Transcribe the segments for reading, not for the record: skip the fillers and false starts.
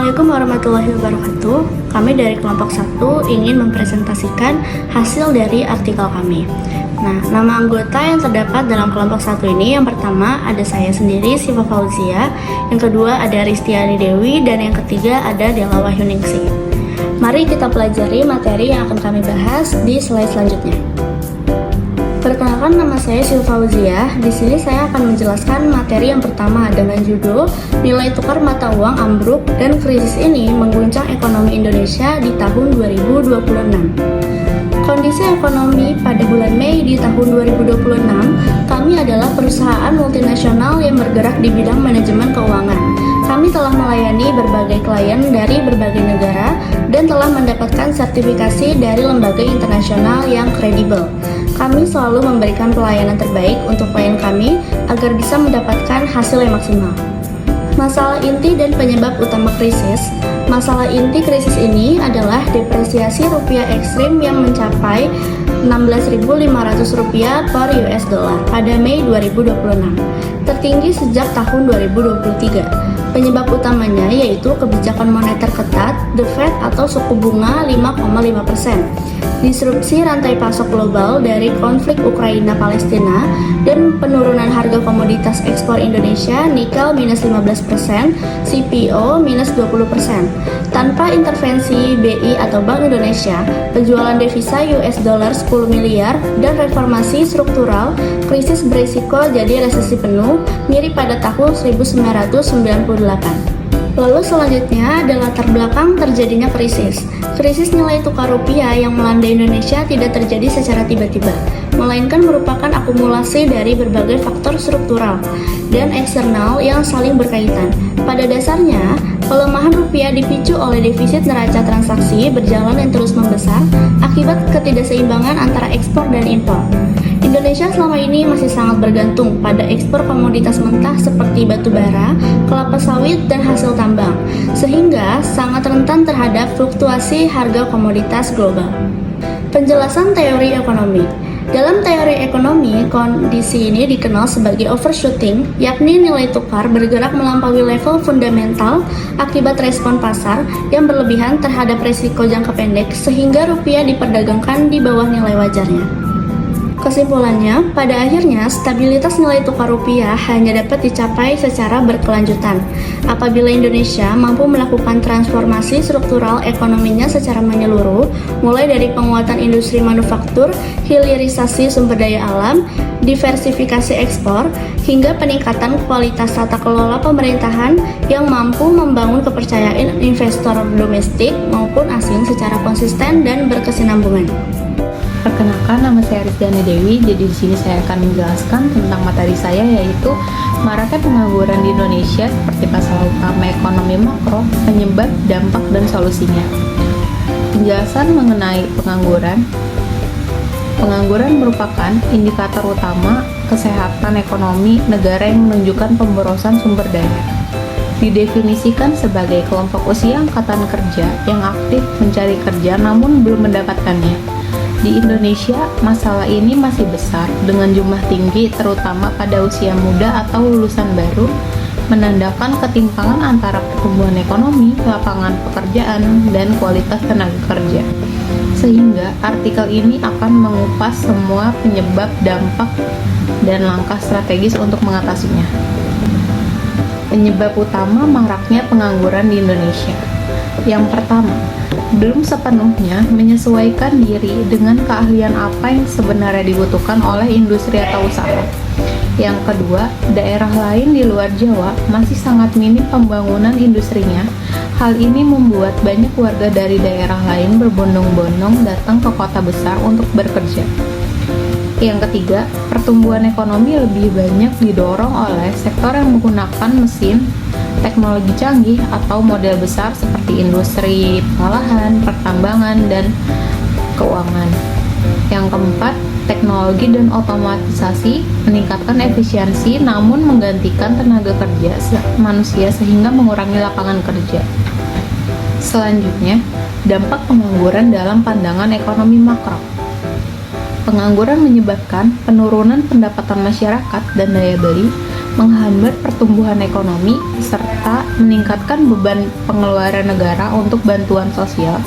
Assalamualaikum warahmatullahi wabarakatuh. Kami dari kelompok 1 ingin mempresentasikan hasil dari artikel kami. Nah, nama anggota yang terdapat dalam kelompok 1 ini, yang pertama ada saya sendiri, Siva Fauzia, yang kedua ada Ristiani Dewi, dan yang ketiga ada Dela Wahyuningsih. Mari kita pelajari materi yang akan kami bahas di slide selanjutnya. Perkenalkan, nama saya Siva Fauzia. Di sini saya akan menjelaskan materi yang pertama dengan judul Nilai tukar mata uang ambruk dan krisis ini mengguncang ekonomi Indonesia di tahun 2026. Kondisi ekonomi pada bulan Mei di tahun 2026, kami adalah perusahaan multinasional yang bergerak di bidang manajemen keuangan. Kami telah melayani berbagai klien dari berbagai negara dan telah mendapatkan sertifikasi dari lembaga internasional yang kredibel. Kami selalu memberikan pelayanan terbaik untuk klien kami agar bisa mendapatkan hasil yang maksimal. Masalah inti dan penyebab utama krisis. Masalah inti krisis ini adalah depresiasi rupiah ekstrim yang mencapai Rp16.500 per US dollar pada Mei 2026, tertinggi sejak tahun 2023. Penyebab utamanya yaitu kebijakan moneter ketat, The Fed atau suku bunga 5,5%, disrupsi rantai pasok global dari konflik Ukraina-Palestina, dan penurunan harga komoditas ekspor Indonesia, nikel minus 15%, CPO minus 20%. Tanpa intervensi BI atau Bank Indonesia, penjualan devisa US dollar 10 miliar, dan reformasi struktural, krisis berisiko jadi resesi penuh, mirip pada tahun 1998. Lalu selanjutnya adalah latar belakang terjadinya krisis. Krisis nilai tukar rupiah yang melanda Indonesia tidak terjadi secara tiba-tiba, melainkan merupakan akumulasi dari berbagai faktor struktural dan eksternal yang saling berkaitan. Pada dasarnya, pelemahan rupiah dipicu oleh defisit neraca transaksi berjalan yang terus membesar akibat ketidakseimbangan antara ekspor dan impor. Indonesia selama ini masih sangat bergantung pada ekspor komoditas mentah seperti batu bara, kelapa sawit, dan hasil tambang, sehingga sangat rentan terhadap fluktuasi harga komoditas global. Penjelasan teori ekonomi. Dalam teori ekonomi, kondisi ini dikenal sebagai overshooting, yakni nilai tukar bergerak melampaui level fundamental akibat respon pasar yang berlebihan terhadap risiko jangka pendek sehingga rupiah diperdagangkan di bawah nilai wajarnya. Kesimpulannya, pada akhirnya stabilitas nilai tukar rupiah hanya dapat dicapai secara berkelanjutan apabila Indonesia mampu melakukan transformasi struktural ekonominya secara menyeluruh, mulai dari penguatan industri manufaktur, hilirisasi sumber daya alam, diversifikasi ekspor, hingga peningkatan kualitas tata kelola pemerintahan yang mampu membangun kepercayaan investor domestik maupun asing secara konsisten dan berkesinambungan. Perkenalkan, nama saya Ristiani Dewi. Jadi di sini saya akan menjelaskan tentang materi saya, yaitu maraknya pengangguran di Indonesia seperti masalah utama ekonomi makro, penyebab, dampak, dan solusinya. Penjelasan mengenai pengangguran. Pengangguran merupakan indikator utama kesehatan ekonomi negara yang menunjukkan pemborosan sumber daya. Didefinisikan sebagai kelompok usia angkatan kerja yang aktif mencari kerja namun belum mendapatkannya. Di Indonesia, masalah ini masih besar dengan jumlah tinggi terutama pada usia muda atau lulusan baru, menandakan ketimpangan antara pertumbuhan ekonomi, lapangan pekerjaan, dan kualitas tenaga kerja. Sehingga artikel ini akan mengupas semua penyebab, dampak, dan langkah strategis untuk mengatasinya. Penyebab utama maraknya pengangguran di Indonesia. Yang pertama, belum sepenuhnya menyesuaikan diri dengan keahlian apa yang sebenarnya dibutuhkan oleh industri atau usaha. Yang kedua, daerah lain di luar Jawa masih sangat minim pembangunan industrinya. Hal ini membuat banyak warga dari daerah lain berbondong-bondong datang ke kota besar untuk bekerja. Yang ketiga, pertumbuhan ekonomi lebih banyak didorong oleh sektor yang menggunakan mesin, teknologi canggih, atau model besar seperti industri pengolahan, pertambangan, dan keuangan. Yang keempat, teknologi dan otomatisasi meningkatkan efisiensi namun menggantikan tenaga kerja manusia sehingga mengurangi lapangan kerja. Selanjutnya, dampak pengangguran dalam pandangan ekonomi makro. Pengangguran menyebabkan penurunan pendapatan masyarakat dan daya beli, menghambat pertumbuhan ekonomi, serta meningkatkan beban pengeluaran negara untuk bantuan sosial.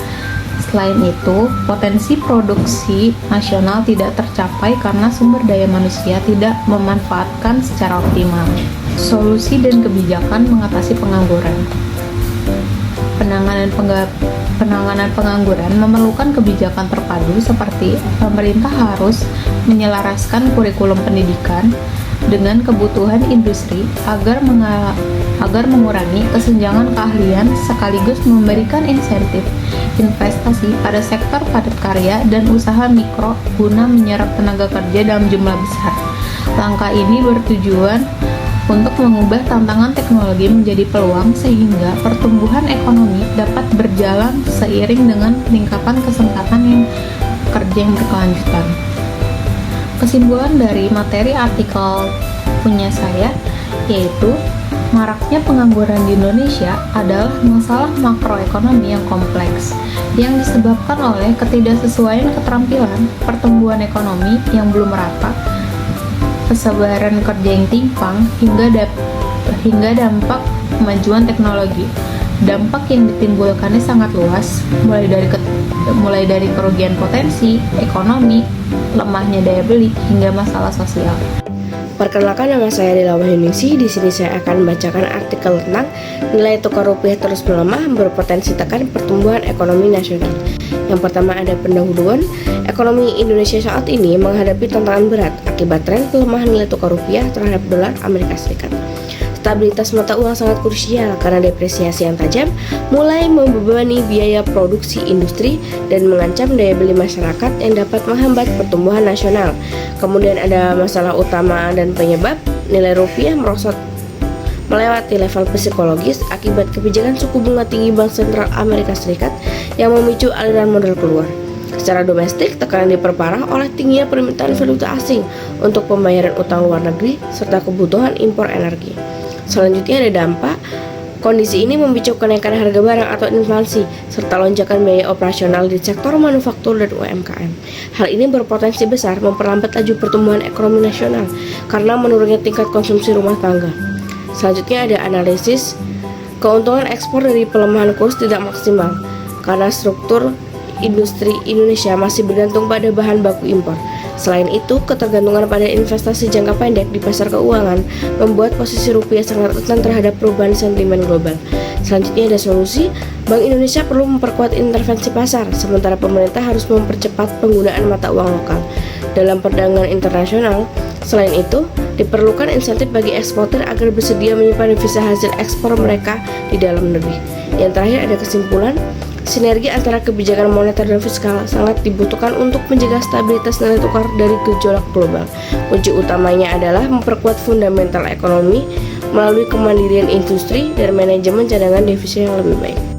Selain itu, potensi produksi nasional tidak tercapai karena sumber daya manusia tidak memanfaatkan secara optimal. Solusi dan kebijakan mengatasi pengangguran. Penanganan pengangguran memerlukan kebijakan terpadu seperti pemerintah harus menyelaraskan kurikulum pendidikan dengan kebutuhan industri agar mengurangi kesenjangan keahlian sekaligus memberikan insentif investasi pada sektor padat karya dan usaha mikro guna menyerap tenaga kerja dalam jumlah besar. Langkah ini bertujuan untuk mengubah tantangan teknologi menjadi peluang sehingga pertumbuhan ekonomi dapat berjalan seiring dengan peningkatan kesempatan kerja yang berkelanjutan. Kesimpulan dari materi artikel punya saya yaitu maraknya pengangguran di Indonesia adalah masalah makroekonomi yang kompleks yang disebabkan oleh ketidaksesuaian keterampilan, pertumbuhan ekonomi yang belum merata, kesebaran kerja yang timpang, hingga dampak kemajuan teknologi. Dampak yang ditimbulkannya sangat luas, mulai dari kerugian potensi, ekonomi, lemahnya daya beli, hingga masalah sosial. Perkenalkan, nama saya Dela Wahyuningsih. Di sini saya akan membacakan artikel tentang nilai tukar rupiah terus melemah berpotensi tekan pertumbuhan ekonomi nasional. Yang pertama ada pendahuluan. Ekonomi Indonesia saat ini menghadapi tantangan berat akibat tren pelemahan nilai tukar rupiah terhadap dolar Amerika Serikat. Stabilitas mata uang sangat krusial karena depresiasi yang tajam mulai membebani biaya produksi industri dan mengancam daya beli masyarakat yang dapat menghambat pertumbuhan nasional. Kemudian ada masalah utama dan penyebab nilai rupiah merosot melewati level psikologis akibat kebijakan suku bunga tinggi Bank Sentral Amerika Serikat yang memicu aliran modal keluar. Secara domestik, tekanan diperparah oleh tingginya permintaan valuta asing untuk pembayaran utang luar negeri serta kebutuhan impor energi. Selanjutnya ada dampak. Kondisi ini memicu kenaikan harga barang atau inflasi, serta lonjakan biaya operasional di sektor manufaktur dan UMKM. Hal ini berpotensi besar memperlambat laju pertumbuhan ekonomi nasional karena menurunnya tingkat konsumsi rumah tangga. Selanjutnya ada analisis. Keuntungan ekspor dari pelemahan kurs tidak maksimal karena struktur industri Indonesia masih bergantung pada bahan baku impor. Selain itu, ketergantungan pada investasi jangka pendek di pasar keuangan membuat posisi rupiah sangat rentan terhadap perubahan sentimen global. Selanjutnya ada solusi. Bank Indonesia perlu memperkuat intervensi pasar, sementara pemerintah harus mempercepat penggunaan mata uang lokal dalam perdagangan internasional. Selain itu, diperlukan insentif bagi eksportir agar bersedia menyimpan devisa hasil ekspor mereka di dalam negeri. Yang terakhir ada kesimpulan. Sinergi antara kebijakan moneter dan fiskal sangat dibutuhkan untuk menjaga stabilitas nilai tukar dari gejolak global. Kunci utamanya adalah memperkuat fundamental ekonomi melalui kemandirian industri dan manajemen cadangan devisa yang lebih baik.